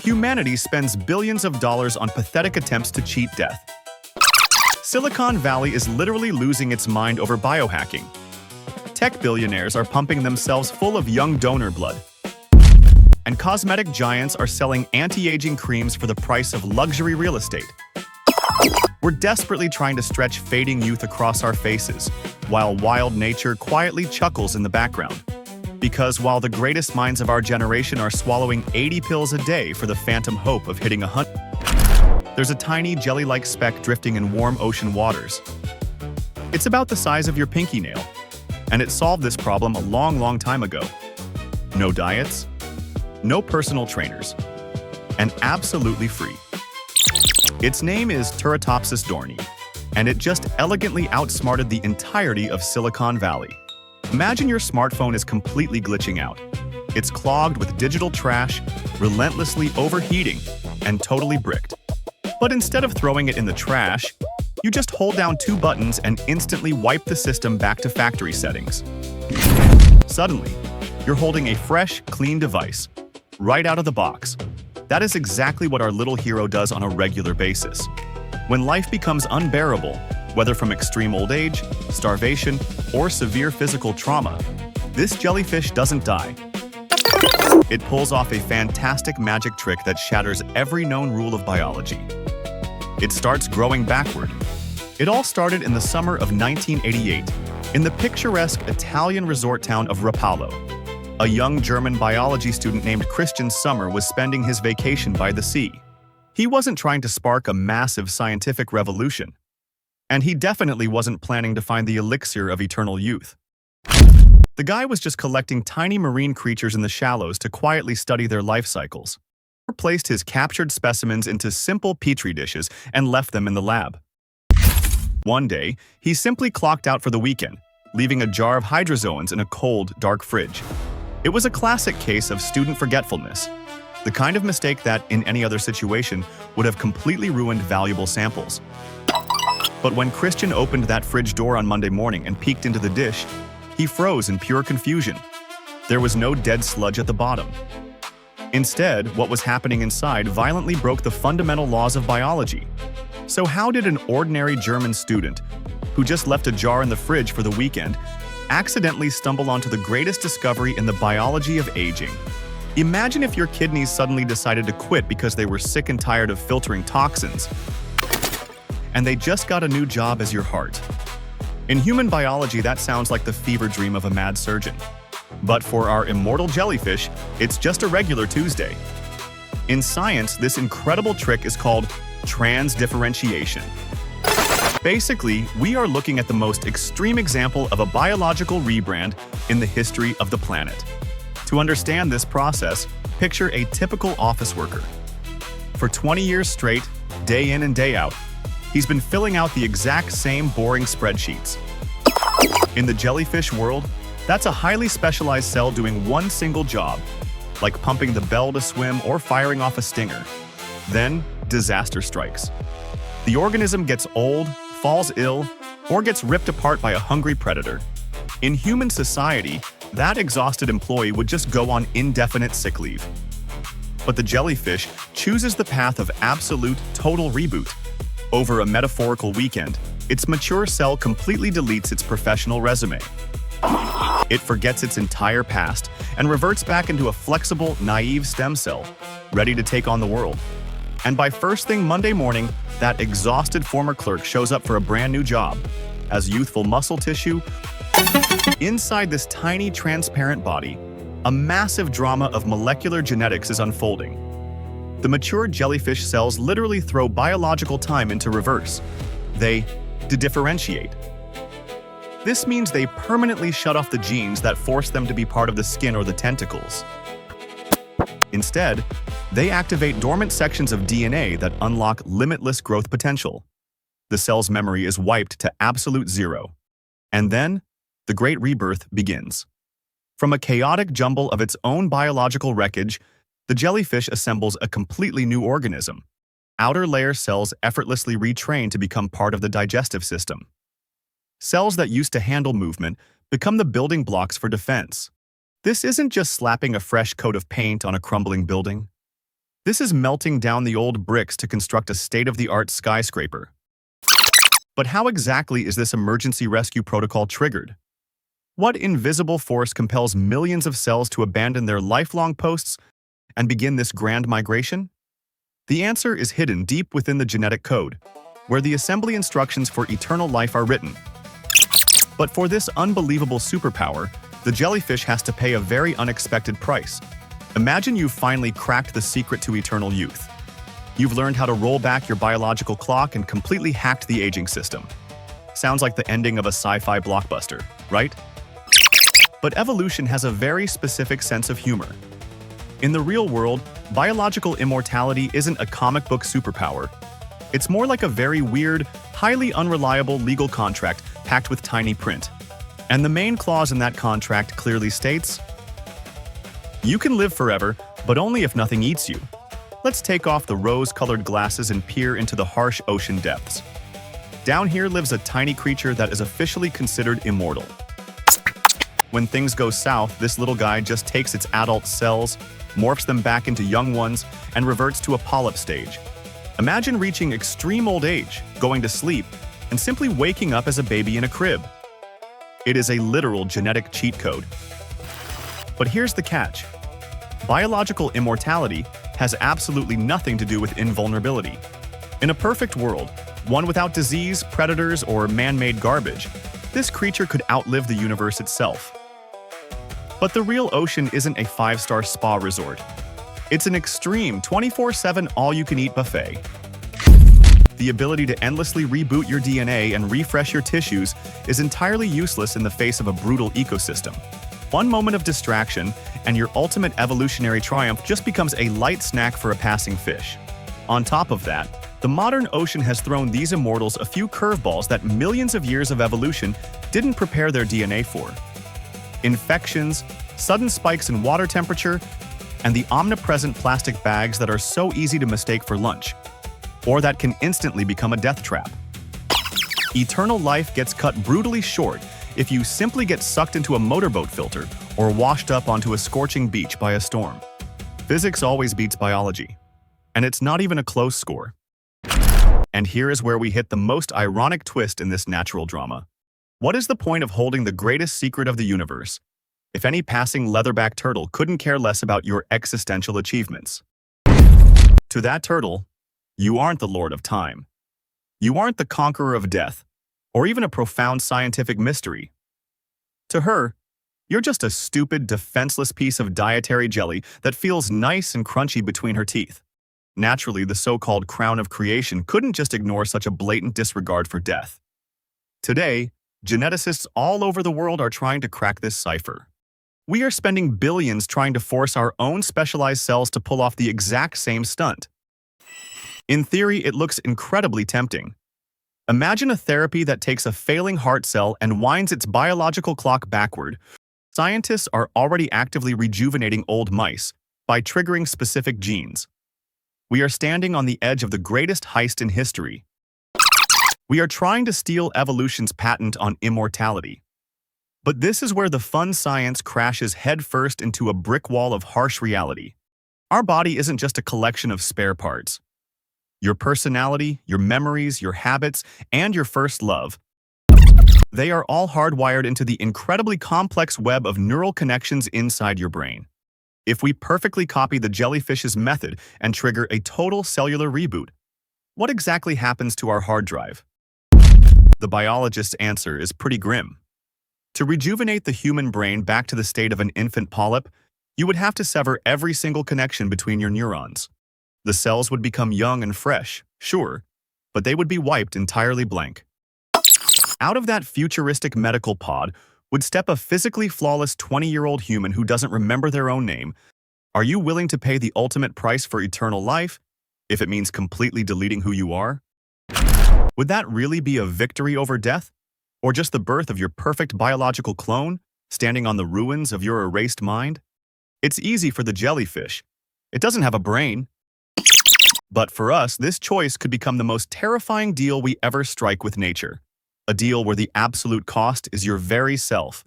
Humanity spends billions of dollars on pathetic attempts to cheat death. Silicon Valley is literally losing its mind over biohacking. Tech billionaires are pumping themselves full of young donor blood. And cosmetic giants are selling anti-aging creams for the price of luxury real estate. We're desperately trying to stretch fading youth across our faces, while wild nature quietly chuckles in the background. Because while the greatest minds of our generation are swallowing 80 pills a day for the phantom hope of hitting 100, there's a tiny jelly-like speck drifting in warm ocean waters. It's about the size of your pinky nail, and it solved this problem a long time ago. No diets, no personal trainers, and absolutely free. Its name is Turritopsis dohrnii, and it just elegantly outsmarted the entirety of Silicon Valley. Imagine your smartphone is completely glitching out. It's clogged with digital trash, relentlessly overheating, and totally bricked. But instead of throwing it in the trash, you just hold down 2 buttons and instantly wipe the system back to factory settings. Suddenly, you're holding a fresh, clean device, right out of the box. That is exactly what our little hero does on a regular basis. When life becomes unbearable, whether from extreme old age, starvation, or severe physical trauma, this jellyfish doesn't die. It pulls off a fantastic magic trick that shatters every known rule of biology. It starts growing backward. It all started in the summer of 1988, in the picturesque Italian resort town of Rapallo. A young German biology student named Christian Sommer was spending his vacation by the sea. He wasn't trying to spark a massive scientific revolution. And he definitely wasn't planning to find the elixir of eternal youth. The guy was just collecting tiny marine creatures in the shallows to quietly study their life cycles. He placed his captured specimens into simple petri dishes and left them in the lab. One day, he simply clocked out for the weekend, leaving a jar of hydrozoans in a cold, dark fridge. It was a classic case of student forgetfulness, the kind of mistake that, in any other situation, would have completely ruined valuable samples. But when Christian opened that fridge door on Monday morning and peeked into the dish, he froze in pure confusion. There was no dead sludge at the bottom. Instead, what was happening inside violently broke the fundamental laws of biology. So how did an ordinary German student, who just left a jar in the fridge for the weekend, accidentally stumble onto the greatest discovery in the biology of aging? Imagine if your kidneys suddenly decided to quit because they were sick and tired of filtering toxins, and they just got a new job as your heart. In human biology, that sounds like the fever dream of a mad surgeon. But for our immortal jellyfish, it's just a regular Tuesday. In science, this incredible trick is called transdifferentiation. Basically, we are looking at the most extreme example of a biological rebrand in the history of the planet. To understand this process, picture a typical office worker. For 20 years straight, day in and day out, he's been filling out the exact same boring spreadsheets. In the jellyfish world, that's a highly specialized cell doing one single job, like pumping the bell to swim or firing off a stinger. Then, disaster strikes. The organism gets old, falls ill, or gets ripped apart by a hungry predator. In human society, that exhausted employee would just go on indefinite sick leave. But the jellyfish chooses the path of absolute, total reboot. Over a metaphorical weekend, its mature cell completely deletes its professional resume. It forgets its entire past and reverts back into a flexible, naive stem cell, ready to take on the world. And by first thing Monday morning, that exhausted former clerk shows up for a brand new job as youthful muscle tissue. Inside this tiny, transparent body, a massive drama of molecular genetics is unfolding. The mature jellyfish cells literally throw biological time into reverse. They de-differentiate. This means they permanently shut off the genes that force them to be part of the skin or the tentacles. Instead, they activate dormant sections of DNA that unlock limitless growth potential. The cell's memory is wiped to absolute zero. And then, the Great Rebirth begins. From a chaotic jumble of its own biological wreckage, the jellyfish assembles a completely new organism. Outer layer cells effortlessly retrain to become part of the digestive system. Cells that used to handle movement become the building blocks for defense. This isn't just slapping a fresh coat of paint on a crumbling building. This is melting down the old bricks to construct a state-of-the-art skyscraper. But how exactly is this emergency rescue protocol triggered? What invisible force compels millions of cells to abandon their lifelong posts and begin this grand migration? The answer is hidden deep within the genetic code, where the assembly instructions for eternal life are written. But for this unbelievable superpower, the jellyfish has to pay a very unexpected price. Imagine you've finally cracked the secret to eternal youth. You've learned how to roll back your biological clock and completely hacked the aging system. Sounds like the ending of a sci-fi blockbuster, right? But evolution has a very specific sense of humor. In the real world, biological immortality isn't a comic book superpower. It's more like a very weird, highly unreliable legal contract packed with tiny print. And the main clause in that contract clearly states, you can live forever, but only if nothing eats you. Let's take off the rose-colored glasses and peer into the harsh ocean depths. Down here lives a tiny creature that is officially considered immortal. When things go south, this little guy just takes its adult cells, morphs them back into young ones, and reverts to a polyp stage. Imagine reaching extreme old age, going to sleep, and simply waking up as a baby in a crib. It is a literal genetic cheat code. But here's the catch. Biological immortality has absolutely nothing to do with invulnerability. In a perfect world, one without disease, predators, or man-made garbage, this creature could outlive the universe itself. But the real ocean isn't a 5-star spa resort. It's an extreme 24/7 all-you-can-eat buffet. The ability to endlessly reboot your DNA and refresh your tissues is entirely useless in the face of a brutal ecosystem. One moment of distraction, and your ultimate evolutionary triumph just becomes a light snack for a passing fish. On top of that, the modern ocean has thrown these immortals a few curveballs that millions of years of evolution didn't prepare their DNA for. Infections, sudden spikes in water temperature, and the omnipresent plastic bags that are so easy to mistake for lunch, or that can instantly become a death trap. Eternal life gets cut brutally short if you simply get sucked into a motorboat filter or washed up onto a scorching beach by a storm. Physics always beats biology, and it's not even a close score. And here is where we hit the most ironic twist in this natural drama. What is the point of holding the greatest secret of the universe if any passing leatherback turtle couldn't care less about your existential achievements? To that turtle, you aren't the Lord of Time. You aren't the conqueror of death, or even a profound scientific mystery. To her, you're just a stupid, defenseless piece of dietary jelly that feels nice and crunchy between her teeth. Naturally, the so-called crown of creation couldn't just ignore such a blatant disregard for death. Today, geneticists all over the world are trying to crack this cipher. We are spending billions trying to force our own specialized cells to pull off the exact same stunt. In theory, it looks incredibly tempting. Imagine a therapy that takes a failing heart cell and winds its biological clock backward. Scientists are already actively rejuvenating old mice by triggering specific genes. We are standing on the edge of the greatest heist in history. We are trying to steal evolution's patent on immortality. But this is where the fun science crashes headfirst into a brick wall of harsh reality. Our body isn't just a collection of spare parts. Your personality, your memories, your habits, and your first love, they are all hardwired into the incredibly complex web of neural connections inside your brain. If we perfectly copy the jellyfish's method and trigger a total cellular reboot, what exactly happens to our hard drive? The biologist's answer is pretty grim. To rejuvenate the human brain back to the state of an infant polyp, you would have to sever every single connection between your neurons. The cells would become young and fresh, sure, but they would be wiped entirely blank. Out of that futuristic medical pod would step a physically flawless 20-year-old human who doesn't remember their own name. Are you willing to pay the ultimate price for eternal life, if it means completely deleting who you are? Would that really be a victory over death? Or just the birth of your perfect biological clone, standing on the ruins of your erased mind? It's easy for the jellyfish. It doesn't have a brain. But for us, this choice could become the most terrifying deal we ever strike with nature. A deal where the absolute cost is your very self,